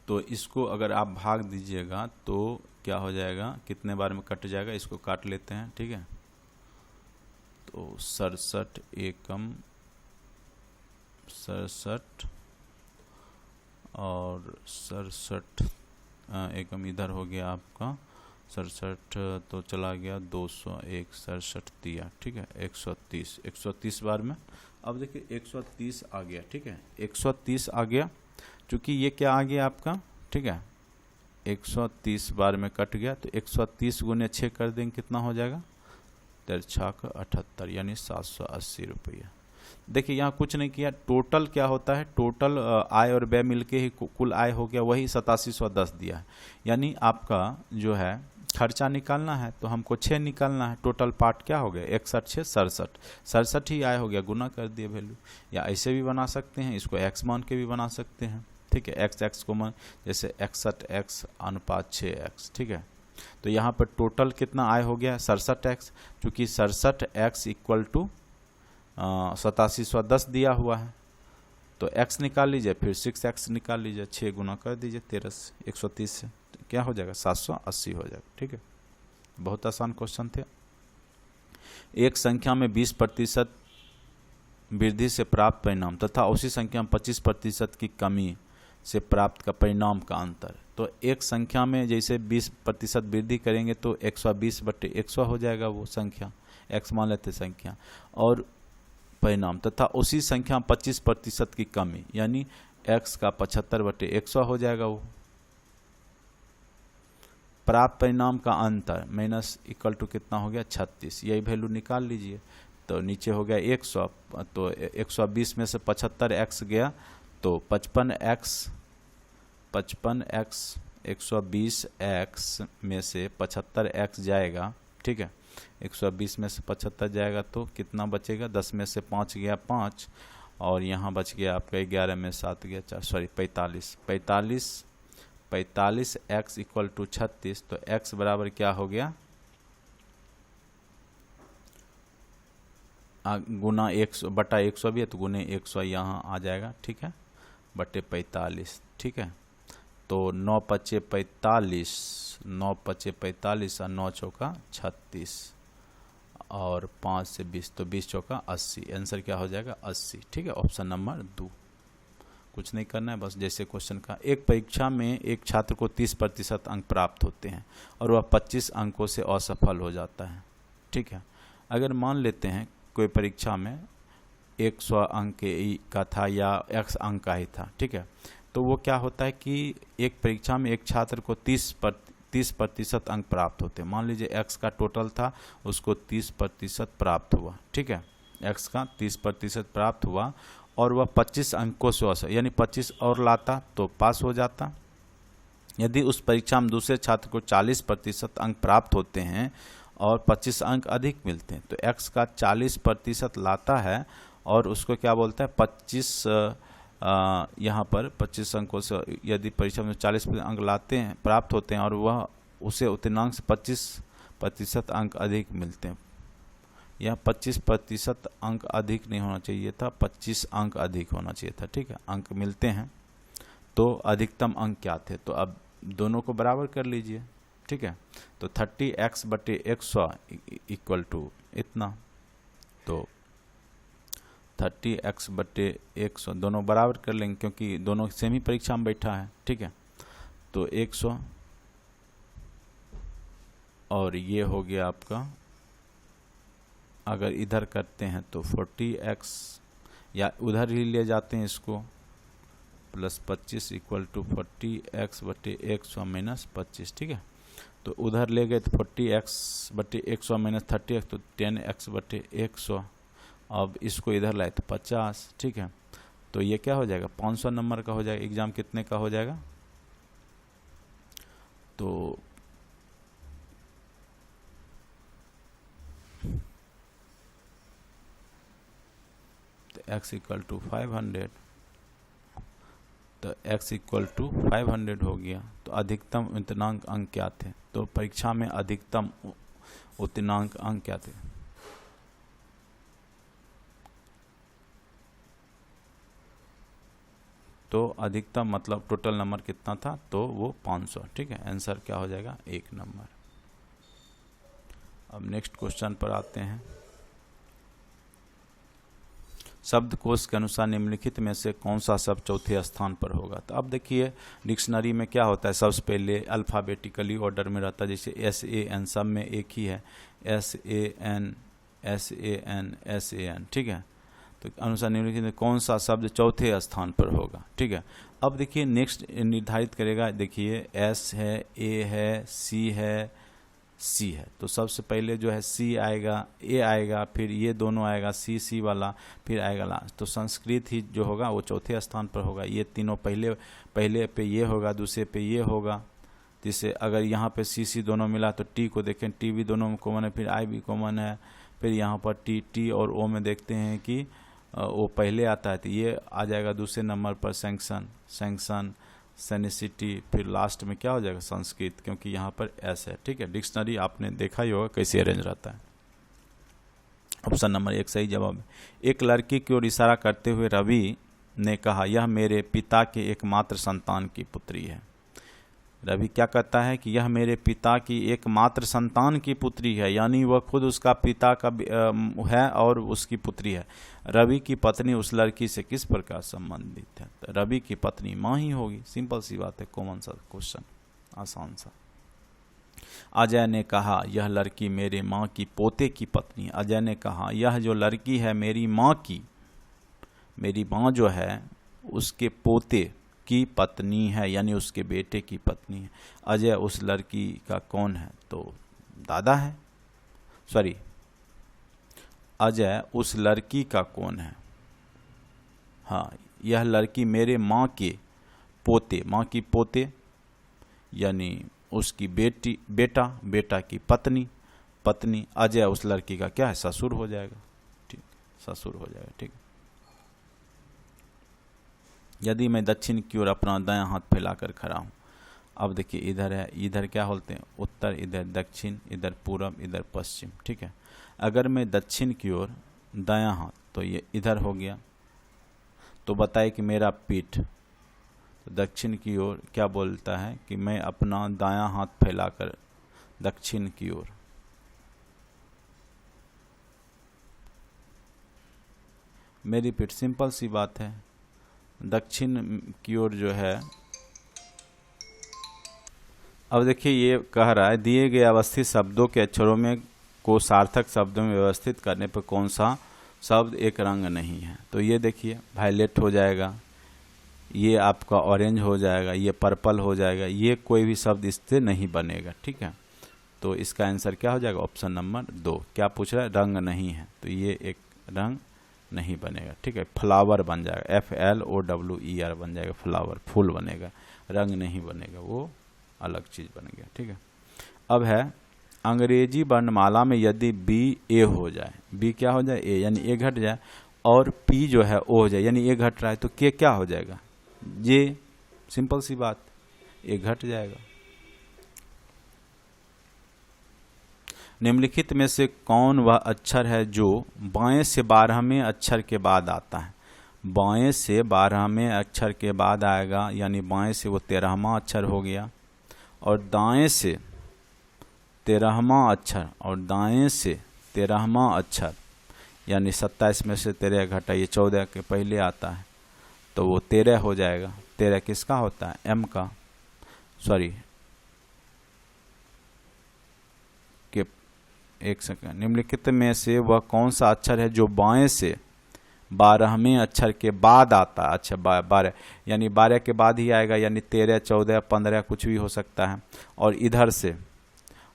तो इसको अगर आप भाग दीजिएगा तो क्या हो जाएगा, कितने बार में कट जाएगा, इसको काट लेते हैं। ठीक है, तो 67 एकम 67 और 67 एकम इधर हो गया आपका 67, तो चला गया 201 67 दिया। ठीक है, 130 बार में। अब देखिए 130 आ गया। ठीक है, 130 आ गया चूँकि ये क्या आ गया आपका, ठीक है, 130 बार में कट गया, तो 130 गुने 6 कर देंगे, कितना हो जाएगा, 3×6=78, यानी 780 रुपया। देखिए यहाँ कुछ नहीं किया, टोटल क्या होता है, टोटल आय और व्यय मिलके ही कुल आय हो गया, वही 8710 दिया है। यानी आपका जो है खर्चा निकालना है तो हमको 6 निकालना है, टोटल पार्ट क्या हो गया, 61 6 67, 67 ही आय हो गया, गुना कर दिए वैल्यू। या ऐसे भी बना सकते हैं, इसको x मान के भी बना सकते हैं, ठीक है, x को मान, जैसे 61x/6x, ठीक है। तो यहाँ पर टोटल कितना आय हो गया, 67x, चूँकि 67x = 8710 दिया हुआ है, तो x निकाल लीजिए, फिर 6x निकाल लीजिए, 6 गुना कर दीजिए 13 से 130 से, तो क्या हो जाएगा, 780 हो जाएगा, ठीक है। बहुत आसान क्वेश्चन थे। एक संख्या में 20% वृद्धि से प्राप्त परिणाम तथा उसी संख्या में 25% की कमी से प्राप्त का परिणाम का अंतर। तो एक संख्या में जैसे 20% वृद्धि करेंगे तो 120/100 हो जाएगा वो संख्या, x मान लेते संख्या, और परिणाम तथा उसी संख्या में 25% की कमी, यानी x का 75/100 हो जाएगा वो। प्राप्त परिणाम का अंतर माइनस इक्वल टू कितना हो गया, 36, यही वैल्यू निकाल लीजिए। तो नीचे हो गया 100, तो 120 में से 75x गया, तो 55x 120x में से 75x जाएगा, ठीक है, 120 में से 75 जाएगा तो कितना बचेगा, 10 में से 5 गया 5, और यहाँ बच गया आपका 11 में 7 गया 4, सॉरी 45x = 36, तो x बराबर क्या हो गया, गुना 100/100 भी है तो गुने 100 यहाँ आ जाएगा, ठीक है, बटे 45, ठीक है। तो 9×5 = 45, 9×5 = 45 और 9×4 = 36 और 5 से 20, तो 20×4 = 80, आंसर क्या हो जाएगा, 80, ठीक है, ऑप्शन नंबर 2। कुछ नहीं करना है, बस जैसे क्वेश्चन का, एक परीक्षा में एक छात्र को 30% अंक प्राप्त होते हैं और वह 25 अंकों से असफल हो जाता है, ठीक है। अगर मान लेते हैं कोई परीक्षा में 100 अंक का था या x अंक का ही था, ठीक है, तो वो क्या होता है कि एक परीक्षा में एक छात्र को 30% अंक प्राप्त होते हैं। मान लीजिए x का टोटल था, उसको 30% प्राप्त हुआ, ठीक है, x का 30% प्राप्त हुआ और वह 25 अंकों से, यानी 25 और लाता तो पास हो जाता। यदि उस परीक्षा में दूसरे छात्र को 40% अंक प्राप्त होते हैं और 25 अंक अधिक मिलते हैं, तो x का 40% लाता है और उसको क्या बोलता है, 25 यहाँ पर 25 अंकों से यदि परीक्षा में 40% अंक लाते हैं, प्राप्त होते हैं, और वह उसे उतनांक से 25% अंक अधिक मिलते हैं। यह 25% अंक अधिक नहीं होना चाहिए था, 25 अंक अधिक होना चाहिए था, ठीक है, अंक मिलते हैं तो अधिकतम अंक क्या थे, तो अब दोनों को बराबर कर लीजिए, ठीक है। तो 30x/100 = इतना, तो 30x/100 दोनों बराबर कर लेंगे क्योंकि दोनों सेम ही परीक्षा में बैठा है, ठीक है। तो 100 और ये हो गया आपका, अगर इधर करते हैं तो 40x, या उधर ही ले जाते हैं इसको, +25 = 40x/100 - 25, ठीक है। तो उधर ले गए तो 40x/100 - 30x, तो 10x/100। अब इसको इधर लाए तो 50, ठीक है। तो ये क्या हो जाएगा, 500 नंबर का हो जाएगा। एग्जाम कितने का हो जाएगा, तो x = 500, तो x = 500 हो गया। तो अधिकतम उतनांक अंक क्या थे, तो परीक्षा में अधिकतम उतनांक अंक क्या थे, तो अधिकतम मतलब टोटल नंबर कितना था, तो वो 500, ठीक है। आंसर क्या हो जाएगा, 1 नंबर। अब नेक्स्ट क्वेश्चन पर आते हैं। शब्दकोश के अनुसार निम्नलिखित में से कौन सा शब्द चौथे स्थान पर होगा। तो अब देखिए डिक्शनरी में क्या होता है, सबसे पहले अल्फ़ाबेटिकली ऑर्डर में रहता है, जैसे SAN सब में एक ही है, SAN, ठीक है। तो अनुसार निम्नलिखित में कौन सा शब्द चौथे स्थान पर होगा। ठीक है, अब देखिए नेक्स्ट निर्धारित करेगा, देखिए एस है, ए है, सी है, सी है। तो सबसे पहले जो है सी आएगा, ए आएगा, फिर ये दोनों आएगा, सी सी वाला, फिर आएगा लास्ट। तो संस्कृत ही जो होगा वो चौथे स्थान पर होगा। ये तीनों पहले पे ये होगा, दूसरे पे ये होगा। जिससे अगर यहाँ पे सी सी दोनों मिला तो टी को देखें, टी भी दोनों में कॉमन है, फिर आई भी कॉमन है। फिर यहाँ पर टी और ओ में देखते हैं कि ओ पहले आता है, तो ये आ जाएगा दूसरे नंबर पर सैंक्शन, सेनिसिटी, फिर लास्ट में क्या हो जाएगा संस्कृत, क्योंकि यहाँ पर एस है। ठीक है, डिक्शनरी आपने देखा ही होगा कैसे अरेंज रहता है। ऑप्शन नंबर 1 सही जवाब है। एक लड़की की ओर इशारा करते हुए रवि ने कहा, यह मेरे पिता के एकमात्र संतान की पुत्री है। रवि क्या कहता है कि यह मेरे पिता की एकमात्र संतान की पुत्री है, यानी वह खुद उसका पिता का है और उसकी पुत्री है। रवि की पत्नी उस लड़की से किस प्रकार संबंधित है? तो रवि की पत्नी माँ ही होगी, सिंपल सी बात है, कॉमन सा क्वेश्चन, आसान सा। अजय ने कहा, यह लड़की मेरे माँ की पोते की पत्नी। अजय ने कहा, यह जो लड़की है मेरी माँ जो है उसके पोते की पत्नी है, यानी उसके बेटे की पत्नी है। अजय उस लड़की का कौन है? तो दादा है, सॉरी, अजय उस लड़की का कौन है? हाँ, यह लड़की मेरे माँ की पोते यानी उसकी बेटा की पत्नी। अजय उस लड़की का क्या है? ससुर हो जाएगा। ठीक, ससुर हो जाएगा। ठीक, यदि मैं दक्षिण की ओर अपना दायां हाथ फैलाकर खड़ा हूं, अब देखिए इधर है, इधर क्या बोलते हैं? उत्तर, इधर दक्षिण, इधर पूरब, इधर पश्चिम। ठीक है, अगर मैं दक्षिण की ओर दायां हाथ, तो ये इधर हो गया, तो बताए कि मेरा पीठ, तो दक्षिण की ओर क्या बोलता है कि मैं अपना दायां हाथ फैलाकर दक्षिण की ओर, मेरी पीठ, सिंपल सी बात है, दक्षिण की ओर जो है। अब देखिए ये कह रहा है, दिए गए अवस्थित शब्दों के अक्षरों में को सार्थक शब्दों में व्यवस्थित करने पर कौन सा शब्द एक रंग नहीं है? तो ये देखिए वायलेट हो जाएगा, ये आपका ऑरेंज हो जाएगा, ये पर्पल हो जाएगा, ये कोई भी शब्द इससे नहीं बनेगा। ठीक है, तो इसका आंसर क्या हो जाएगा? Option number 2। क्या पूछ रहा है? रंग नहीं है, तो ये एक रंग नहीं बनेगा। ठीक है, फ्लावर बन जाएगा, FLOWER बन जाएगा, फ्लावर, फूल बनेगा, रंग नहीं बनेगा, वो अलग चीज बन गया। ठीक है, अब है अंग्रेजी वर्णमाला में यदि B A हो जाए, B क्या हो जाए? A, यानी A घट जाए, और P जो है O हो जाए, यानी A घट रहा है, तो K क्या हो जाएगा? J, सिंपल सी बात, A घट जाएगा। निम्नलिखित में से कौन वह अक्षर है जो बाएं से 12वें अक्षर के बाद आता है? बाएं से 12वें अक्षर के बाद आएगा, यानी बाएं से वो 13वां अक्षर हो गया, और दाएं से 13वां अक्षर, और दाएं से 13वां अक्षर, यानी 27 में से 13 घटाइए, 14 के पहले आता है, तो वो 13 हो जाएगा। 13 किसका होता है? M का, सॉरी, एक सेकंड। निम्नलिखित में से वह कौन सा अक्षर है जो बाएं से 12वें अक्षर के बाद आता है? अच्छा, 12, यानी 12 के बाद ही आएगा, यानी 13, 14, 15 कुछ भी हो सकता है, और इधर से,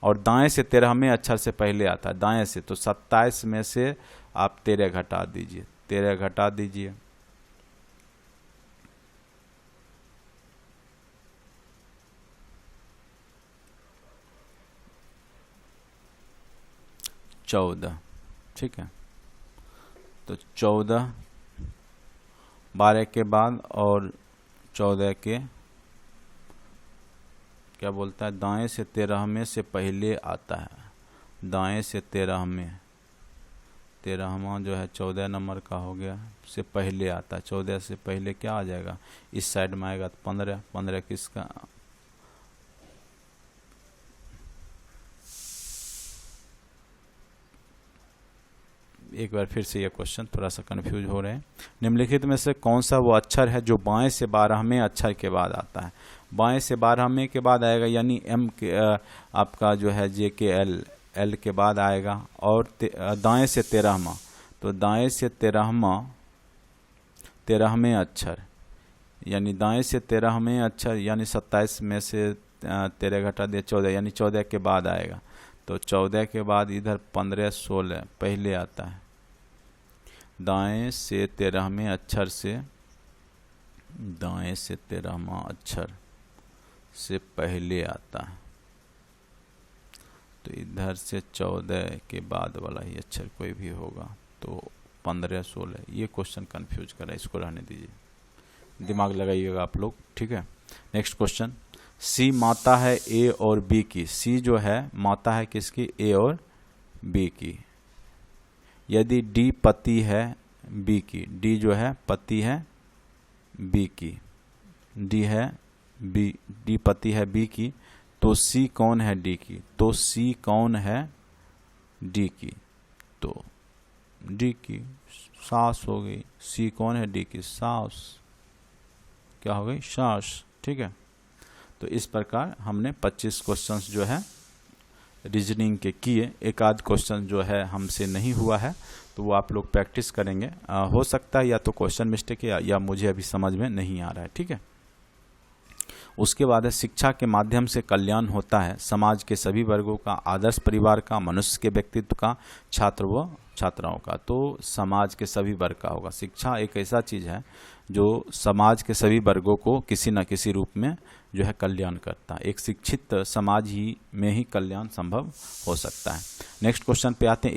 और दाएं से 13वें अक्षर से पहले आता है, दाएं से, तो 27 में से आप 13 घटा दीजिए, 13 घटा दीजिए, चौदह। ठीक है, तो 14 12 के बाद और 14 के क्या बोलता है? दाएं से 13वें से पहले आता है, दाएं से 13वें, 13वां जो है 14 नंबर का हो गया, से पहले आता है। 14 से पहले क्या आ जाएगा? इस साइड में आएगा, तो 15, 15 किसका? एक बार फिर से ये क्वेश्चन थोड़ा सा कंफ्यूज हो रहे हैं। निम्नलिखित में से कौन सा वो अक्षर है जो बाएं से 12वें अक्षर के बाद आता है? बाएं से 12वें के बाद आएगा, यानी M के आपका जो है JKL के बाद आएगा, और दाएं से 13वां, तो दाएं से 13वां 13वें अक्षर, यानी दाएं से 13वें अक्षर, यानी 27 में से 13 घटा दिया 14, यानी 14 के बाद आएगा। तो 14 के बाद इधर 15 16 पहले आता है। दाएं से 13वें अक्षर से, दाएं से 13वां अक्षर से पहले आता है। तो इधर से 14 के बाद वाला ही अक्षर कोई भी होगा। तो 15 16, ये क्वेश्चन कंफ्यूज कर रहा है, इसको रहने दीजिए, दिमाग लगाइएगा आप लोग, ठीक है। नेक्स्ट क्वेश्चन, सी माता है ए और बी की। सी जो है माता है किसकी? ए और बी की। यदि डी पति है बी की, डी जो है पति है बी की, डी है बी, डी पति है बी की, तो सी कौन है? डी की। तो सी कौन है? डी की। तो डी की सास हो गई। सी कौन है? डी की सास। क्या हो गई? सास, ठीक है। तो इस प्रकार हमने 25 क्वेश्चंस जो है रीजनिंग के किए। एक आध क्वेश्चन जो है हमसे नहीं हुआ है तो वो आप लोग प्रैक्टिस करेंगे। हो सकता है या तो क्वेश्चन मिस्टेक है या मुझे अभी समझ में नहीं आ रहा है, ठीक है। उसके बाद है शिक्षा के माध्यम से कल्याण होता है समाज के सभी वर्गों का, आदर्श परिवार का, मनुष्य के व्यक्तित्व का, छात्र व छात्राओं का। तो समाज के सभी वर्ग का होगा। शिक्षा एक ऐसा चीज है जो समाज के सभी वर्गों को किसी न किसी रूप में जो है कल्याण करता है। एक शिक्षित समाज ही में ही कल्याण संभव हो सकता है। नेक्स्ट क्वेश्चन पे आते हैं।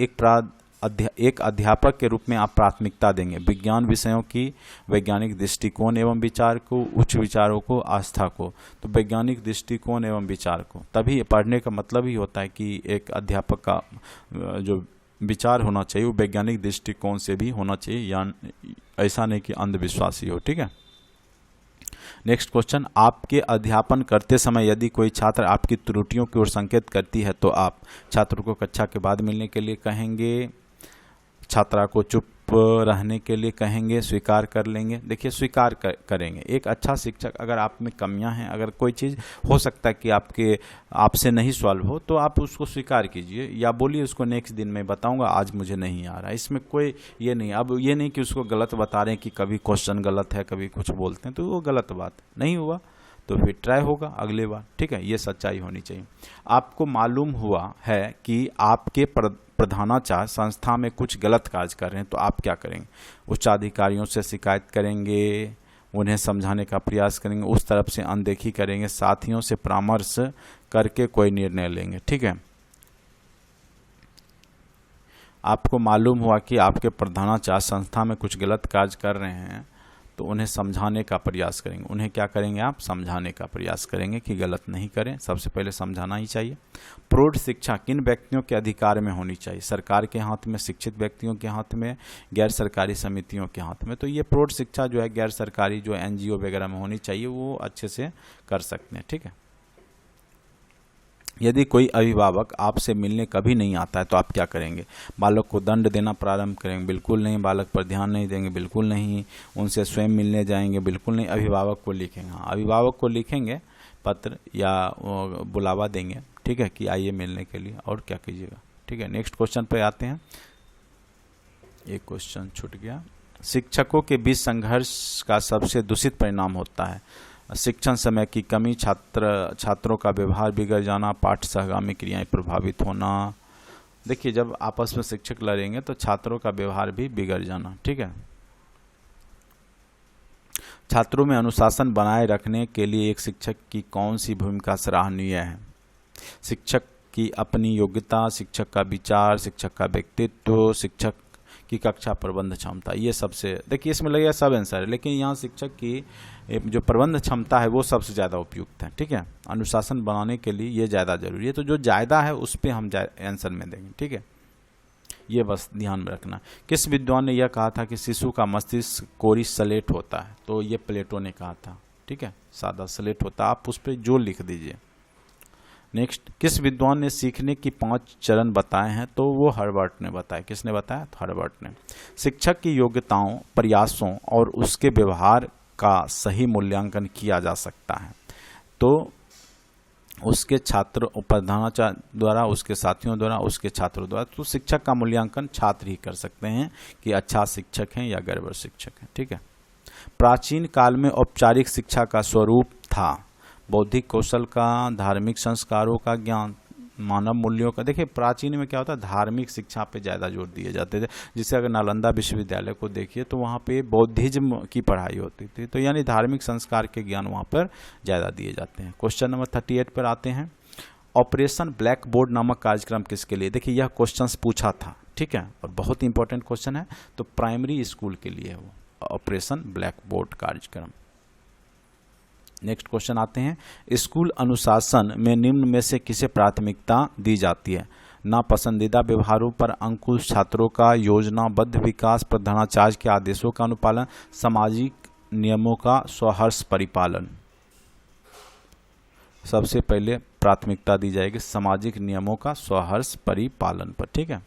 एक अध्यापक के रूप में आप प्राथमिकता देंगे विज्ञान विषयों की, वैज्ञानिक दृष्टिकोण एवं विचार को, उच्च विचारों को, आस्था को। तो वैज्ञानिक दृष्टिकोण एवं विचार को, तभी पढ़ने का मतलब ही होता है कि एक अध्यापक का जो विचार होना चाहिए वो वैज्ञानिक दृष्टिकोण से भी होना चाहिए, या ऐसा नहीं कि अंधविश्वासी हो, ठीक है। नेक्स्ट क्वेश्चन, आपके अध्यापन करते समय यदि कोई छात्र आपकी त्रुटियों की ओर संकेत करती है तो आप छात्र को कक्षा के बाद मिलने के लिए कहेंगे, छात्रा को चुप रहने के लिए कहेंगे, स्वीकार कर लेंगे? देखिए स्वीकार करेंगे। एक अच्छा शिक्षक, अगर आप में कमियां हैं, अगर कोई चीज़ हो सकता है कि आपसे नहीं सॉल्व हो, तो आप उसको स्वीकार कीजिए या बोलिए उसको नेक्स्ट दिन में बताऊंगा, आज मुझे नहीं आ रहा है। इसमें कोई ये नहीं, अब ये नहीं कि उसको गलत बता रहे हैं कि कभी क्वेश्चन गलत है, कभी कुछ बोलते हैं, तो वो गलत बात नहीं हुआ तो फिर ट्राई होगा अगले बार, ठीक है। ये सच्चाई होनी चाहिए। आपको मालूम हुआ है कि आपके प्रधानाचार्य संस्था में कुछ गलत कार्य कर रहे हैं तो आप क्या करेंगे? उच्चाधिकारियों से शिकायत करेंगे, उन्हें समझाने का प्रयास करेंगे, उस तरफ से अनदेखी करेंगे, साथियों से परामर्श करके कोई निर्णय लेंगे, ठीक है। आपको मालूम हुआ कि आपके प्रधानाचार्य संस्था में कुछ गलत कार्य कर रहे हैं तो उन्हें समझाने का प्रयास करेंगे। उन्हें क्या करेंगे? आप समझाने का प्रयास करेंगे कि गलत नहीं करें। सबसे पहले समझाना ही चाहिए। प्रौढ़ शिक्षा किन व्यक्तियों के अधिकार में होनी चाहिए? सरकार के हाथ में, शिक्षित व्यक्तियों के हाथ में, गैर सरकारी समितियों के हाथ में। तो ये प्रौढ़ शिक्षा जो है गैर सरकारी जो NGO वगैरह में होनी चाहिए, वो अच्छे से कर सकते हैं, ठीक है। यदि कोई अभिभावक आपसे मिलने कभी नहीं आता है तो आप क्या करेंगे? बालक को दंड देना प्रारंभ करेंगे? बिल्कुल नहीं। बालक पर ध्यान नहीं देंगे? बिल्कुल नहीं। उनसे स्वयं मिलने जाएंगे? बिल्कुल नहीं। अभिभावक को लिखेंगे? हाँ, अभिभावक को लिखेंगे पत्र या बुलावा देंगे, ठीक है, कि आइए मिलने के लिए, और क्या कीजिएगा, ठीक है। नेक्स्ट क्वेश्चन पे आते हैं। एक क्वेश्चन छूट गया। शिक्षकों के बीच संघर्ष का सबसे दूषित परिणाम होता है शिक्षण समय की कमी, छात्रों का व्यवहार बिगड़ जाना, पाठ सहगामी क्रियाएं प्रभावित होना। देखिए जब आपस में शिक्षक लड़ेंगे तो छात्रों का व्यवहार भी बिगड़ जाना, ठीक है। छात्रों में अनुशासन बनाए रखने के लिए एक शिक्षक की कौन सी भूमिका सराहनीय है? शिक्षक की अपनी योग्यता, शिक्षक का विचार, शिक्षक का व्यक्तित्व, शिक्षक की कक्षा प्रबंध क्षमता। ये सबसे, देखिए इसमें लगेगा सब आंसर है, लेकिन यहाँ शिक्षक की जो प्रबंध क्षमता है वो सबसे ज़्यादा उपयुक्त है, ठीक है। अनुशासन बनाने के लिए ये ज़्यादा जरूरी है, तो जो ज़्यादा है उस पर हम आंसर में देंगे, ठीक है। ये बस ध्यान में रखना। किस विद्वान ने यह कहा था कि शिशु का मस्तिष्क कोरी स्लेट होता है? तो ये प्लेटो ने कहा था, ठीक है। सादा स्लेट होता है, आप उस पर जो लिख दीजिए। नेक्स्ट, किस विद्वान ने सीखने की 5 चरण बताए हैं? तो वो हर्बर्ट ने बताया। किसने बताया? तो हर्बर्ट ने। शिक्षक की योग्यताओं, प्रयासों और उसके व्यवहार का सही मूल्यांकन किया जा सकता है तो उसके छात्र, प्रधानाचार्य द्वारा, उसके साथियों द्वारा, उसके छात्रों द्वारा। तो शिक्षक का मूल्यांकन छात्र ही कर सकते हैं कि अच्छा शिक्षक है या गड़बड़ शिक्षक है, ठीक है। प्राचीन काल में औपचारिक शिक्षा का स्वरूप था बौद्धिक कौशल का, धार्मिक संस्कारों का ज्ञान, मानव मूल्यों का। देखिए प्राचीन में क्या होता है, धार्मिक शिक्षा पे ज़्यादा जोर दिए जाते थे। जिसे अगर नालंदा विश्वविद्यालय को देखिए तो वहाँ पे बौद्धिज्म की पढ़ाई होती थी, तो यानी धार्मिक संस्कार के ज्ञान वहाँ पर ज़्यादा दिए जाते हैं। क्वेश्चन नंबर 38 पर आते हैं। ऑपरेशन ब्लैक बोर्ड नामक कार्यक्रम किसके लिए? देखिए यह क्वेश्चन पूछा था, ठीक है, और बहुत ही इंपॉर्टेंट क्वेश्चन है। तो प्राइमरी स्कूल के लिए है वो ऑपरेशन ब्लैक बोर्ड कार्यक्रम। नेक्स्ट क्वेश्चन आते हैं। स्कूल अनुशासन में निम्न में से किसे प्राथमिकता दी जाती है? नापसंदीदा व्यवहारों पर अंकुश, छात्रों का योजनाबद्ध विकास, प्रधानाचार्य के आदेशों का अनुपालन, सामाजिक नियमों का स्वहर्ष परिपालन। सबसे पहले प्राथमिकता दी जाएगी सामाजिक नियमों का स्वहर्ष परिपालन पर, ठीक है।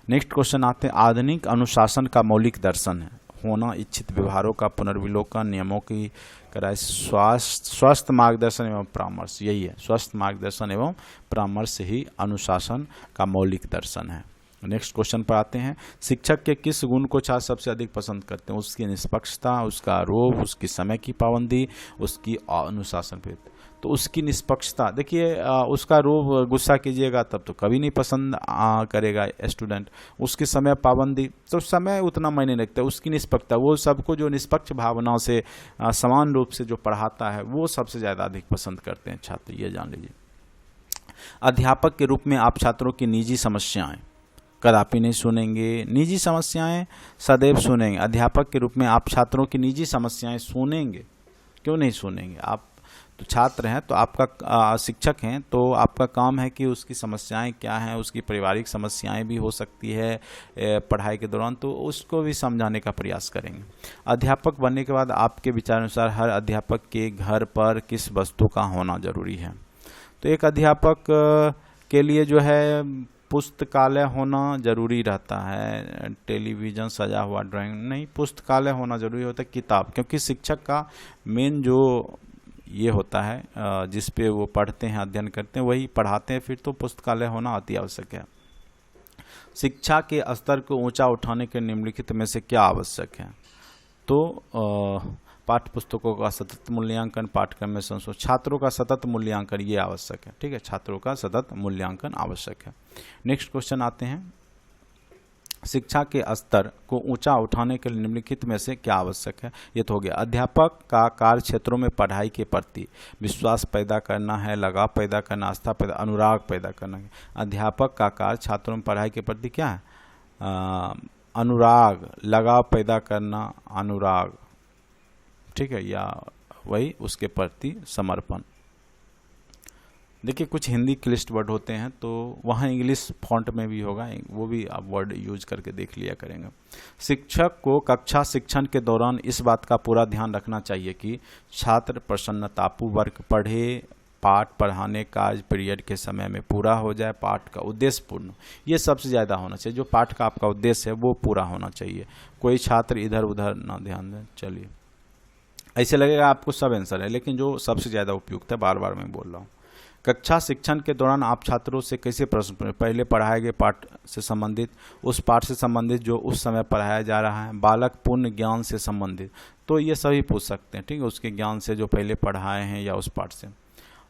नेक्स्ट क्वेश्चन आते हैं। आधुनिक अनुशासन का मौलिक दर्शन है होना इच्छित व्यवहारों का पुनर्विलोकन, नियमों की कराए, स्वस्थ मार्गदर्शन एवं परामर्श। यही है, स्वस्थ मार्गदर्शन एवं परामर्श ही अनुशासन का मौलिक दर्शन है। नेक्स्ट क्वेश्चन पर आते हैं। शिक्षक के किस गुण को छात्र सबसे अधिक पसंद करते हैं? उसकी निष्पक्षता, उसका आरोप, उसकी समय की पाबंदी, उसकी अनुशासन पे। तो उसकी निष्पक्षता, देखिए उसका रोब गुस्सा कीजिएगा तब तो कभी नहीं पसंद करेगा स्टूडेंट। उसकी समय पाबंदी, तो समय उतना मायने रखता है। उसकी निष्पक्षता, वो सबको जो निष्पक्ष भावनाओं से समान रूप से जो पढ़ाता है वो सबसे ज़्यादा अधिक पसंद करते हैं छात्र, ये जान लीजिए। अध्यापक के रूप में आप छात्रों की निजी समस्याएं कदापि नहीं सुनेंगे। निजी समस्याएं सदैव सुनेंगे। अध्यापक के रूप में आप छात्रों की निजी समस्याएं सुनेंगे, क्यों नहीं सुनेंगे? आप तो छात्र हैं, तो आपका शिक्षक हैं, तो आपका काम है कि उसकी समस्याएं क्या हैं, उसकी पारिवारिक समस्याएं भी हो सकती है पढ़ाई के दौरान, तो उसको भी समझाने का प्रयास करेंगे। अध्यापक बनने के बाद आपके विचार अनुसार हर अध्यापक के घर पर किस वस्तु का होना जरूरी है? तो एक अध्यापक के लिए जो है पुस्तकालय होना जरूरी रहता है। टेलीविज़न, सजा हुआ ड्राइंग नहीं, पुस्तकालय होना जरूरी होता है, किताब। क्योंकि शिक्षक का मेन जो ये होता है जिस पे वो पढ़ते हैं, अध्ययन करते हैं, वही पढ़ाते हैं, फिर तो पुस्तकालय होना अति आवश्यक है। शिक्षा के स्तर को ऊंचा उठाने के निम्नलिखित में से क्या आवश्यक है? तो पाठ्य पुस्तकों का सतत मूल्यांकन, पाठ्यक्रम में संशोधन, छात्रों का सतत मूल्यांकन ये आवश्यक है, ठीक है, छात्रों का सतत मूल्यांकन आवश्यक है। नेक्स्ट क्वेश्चन आते हैं। शिक्षा के स्तर को ऊंचा उठाने के लिए निम्नलिखित में से क्या आवश्यक है? ये तो हो गया। अध्यापक का कार्य क्षेत्रों में पढ़ाई के प्रति विश्वास पैदा करना है, लगाव पैदा करना, आस्था पैदा, अनुराग पैदा करना है। अध्यापक का कार्य छात्रों में पढ़ाई के प्रति क्या है? अनुराग, लगाव पैदा करना, अनुराग, ठीक है, या वही उसके प्रति समर्पण। देखिए कुछ हिंदी क्लिष्ट वर्ड होते हैं तो वहाँ इंग्लिश फॉन्ट में भी होगा, वो भी आप वर्ड यूज करके देख लिया करेंगे। शिक्षक को कक्षा शिक्षण के दौरान इस बात का पूरा ध्यान रखना चाहिए कि छात्र प्रसन्नतापूर्वक पढ़े, पाठ पढ़ाने का पीरियड के समय में पूरा हो जाए, पाठ का उद्देश्य पूर्ण, ये सबसे ज़्यादा होना चाहिए। जो पाठ का आपका उद्देश्य है वो पूरा होना चाहिए, कोई छात्र इधर उधर ना ध्यान दें। चलिए, ऐसे लगेगा आपको सब आंसर है, लेकिन जो सबसे ज़्यादा उपयुक्त है, बार बार मैं बोल रहा हूँ। कक्षा शिक्षण के दौरान आप छात्रों से कैसे प्रश्न पूछें? पहले पढ़ाए गए पाठ से संबंधित, उस पाठ से संबंधित जो उस समय पढ़ाया जा रहा है, बालक पूर्ण ज्ञान से संबंधित, तो ये सभी पूछ सकते हैं, ठीक है, उसके ज्ञान से जो पहले पढ़ाए हैं या उस पाठ से।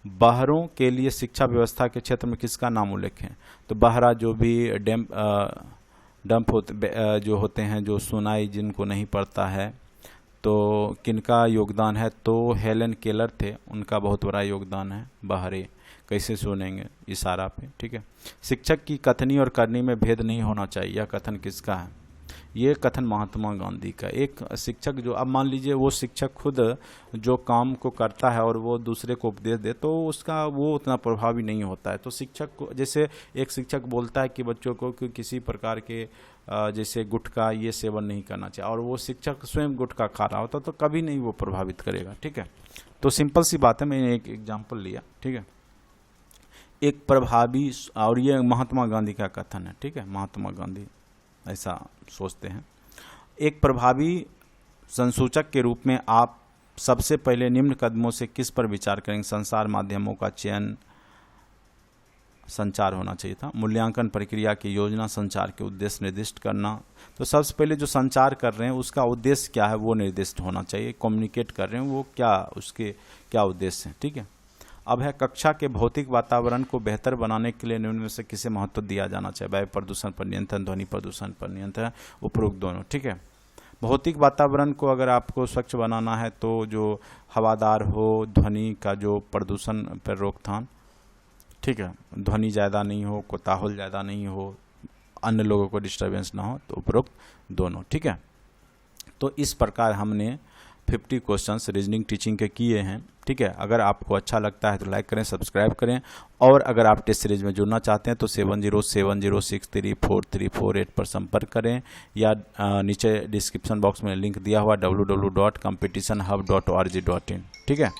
बाहरों के लिए शिक्षा व्यवस्था के क्षेत्र में किसका नाम उल्लेख है? तो बाहरा जो भी डंप जो होते हैं, जो सुनाई जिनको नहीं पड़ता है, तो किनका योगदान है? तो हेलन केलर थे, उनका बहुत बड़ा योगदान है। बाहरे कैसे सुनेंगे? इशारा पे, ठीक है। शिक्षक की कथनी और करनी में भेद नहीं होना चाहिए, यह कथन किसका है? ये कथन महात्मा गांधी का। एक शिक्षक जो, अब मान लीजिए वो शिक्षक खुद जो काम को करता है और वो दूसरे को उपदेश दे, तो उसका वो उतना प्रभावी नहीं होता है। तो शिक्षक को, जैसे एक शिक्षक बोलता है कि बच्चों को कि किसी प्रकार के जैसे गुटखा ये सेवन नहीं करना चाहिए, और वो शिक्षक स्वयं गुटखा खा रहा होता तो कभी नहीं वो प्रभावित करेगा, ठीक है। तो सिंपल सी बात है, मैंने एक एग्जाम्पल लिया, ठीक है। एक प्रभावी, और ये महात्मा गांधी का कथन है, ठीक है, महात्मा गांधी ऐसा सोचते हैं। एक प्रभावी संसूचक के रूप में आप सबसे पहले निम्न कदमों से किस पर विचार करेंगे? संसार माध्यमों का चयन, संचार होना चाहिए था। मूल्यांकन प्रक्रिया की योजना, संचार के उद्देश्य निर्दिष्ट करना। तो सबसे पहले जो संचार कर रहे हैं उसका उद्देश्य क्या है वो निर्दिष्ट होना चाहिए। कम्युनिकेट कर रहे हैं वो क्या, उसके क्या उद्देश्य हैं, ठीक है। अब है कक्षा के भौतिक वातावरण को बेहतर बनाने के लिए निम्न में से किसे महत्व दिया जाना चाहिए। वायु प्रदूषण पर नियंत्रण, ध्वनि प्रदूषण पर नियंत्रण, उपरोक्त दोनों, ठीक है। भौतिक वातावरण को अगर आपको स्वच्छ बनाना है तो जो हवादार हो, ध्वनि का जो प्रदूषण पर रोकथाम, ठीक है, ध्वनि ज़्यादा नहीं हो, कोलाहल ज़्यादा नहीं हो, अन्य लोगों को डिस्टर्बेंस ना हो, तो उपरोक्त दोनों, ठीक है। तो इस प्रकार हमने 50 क्वेश्चंस रीजनिंग टीचिंग के किए हैं, ठीक है। अगर आपको अच्छा लगता है तो लाइक करें, सब्सक्राइब करें, और अगर आप टेस्ट सीरीज में जुड़ना चाहते हैं तो 7070634348 पर संपर्क करें, या नीचे डिस्क्रिप्शन बॉक्स में लिंक दिया हुआ www.competitionhub.org.in, ठीक है।